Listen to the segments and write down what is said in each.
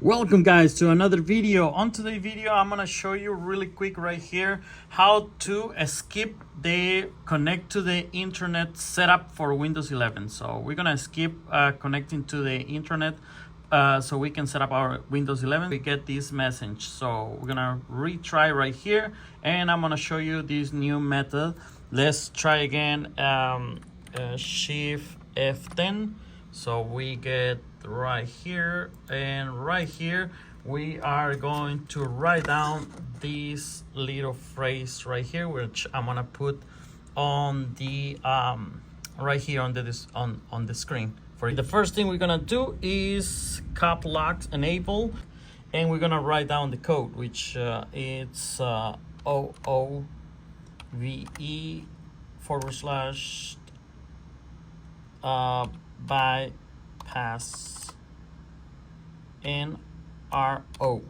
Welcome guys to another video. On today's video I'm gonna show you really quick right here how to skip the connect to the internet setup for Windows 11. So we're gonna skip connecting to the internet so we can set up our Windows 11. We get this message, so we're gonna retry right here and I'm gonna show you this new method. Let's try again. Shift F10, so we get right here, and right here we are going to write down this little phrase right here, which I'm gonna put on the right here on the screen. For the first thing we're gonna do is cap locks enable, and we're gonna write down the code, which it's OOVE / bypass NRO,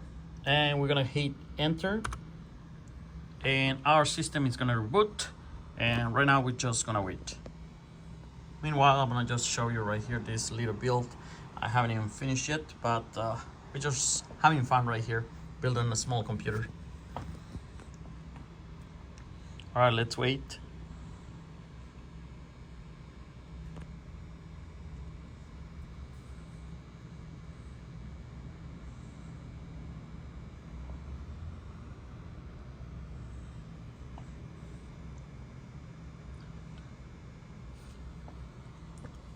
and we're gonna hit enter, and our system is gonna reboot, and right now we're just gonna wait. Meanwhile, I'm gonna just show you right here this little build. I haven't even finished yet, but we're just having fun right here building a small computer. All right, let's wait.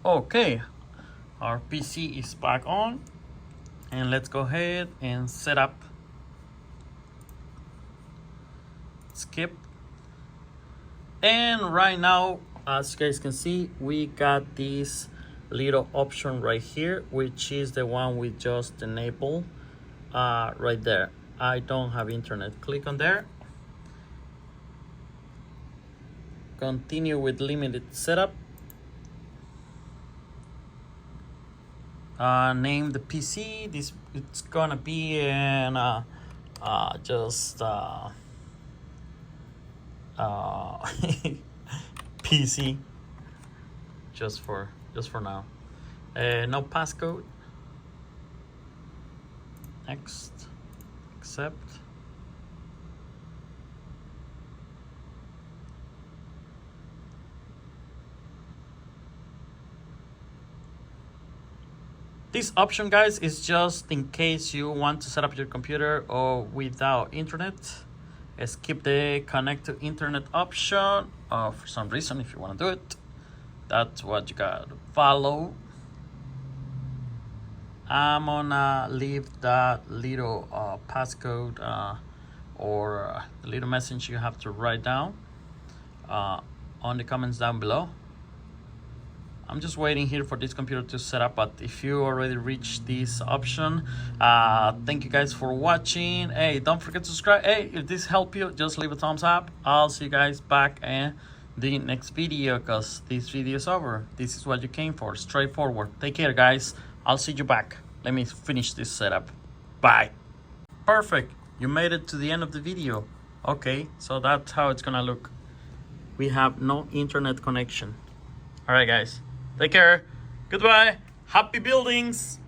Okay, our PC is back on, and let's go ahead and set up. Skip. And right now, as you guys can see, we got this little option right here, which is the one we just enabled right there. I don't have internet. Click on there. Continue with limited setup. Name the PC. It's gonna be an PC just for now. No passcode. Next. Accept. This option, guys, is just in case you want to set up your computer or without internet. Skip the connect to internet option for some reason. If you want to do it, that's what you got to follow. I'm gonna leave that little passcode or the little message you have to write down on the comments down below. I'm just waiting here for this computer to set up, but if you already reached this option, thank you guys for watching. Hey, don't forget to subscribe. Hey, if this helped you, just leave a thumbs up. I'll see you guys back in the next video, because this video is over. This is what you came for, straightforward. Take care, guys. I'll see you back. Let me finish this setup. Bye. Perfect. You made it to the end of the video. Okay, so that's how it's gonna look. We have no internet connection. All right, guys. Take care. Goodbye. Happy buildings.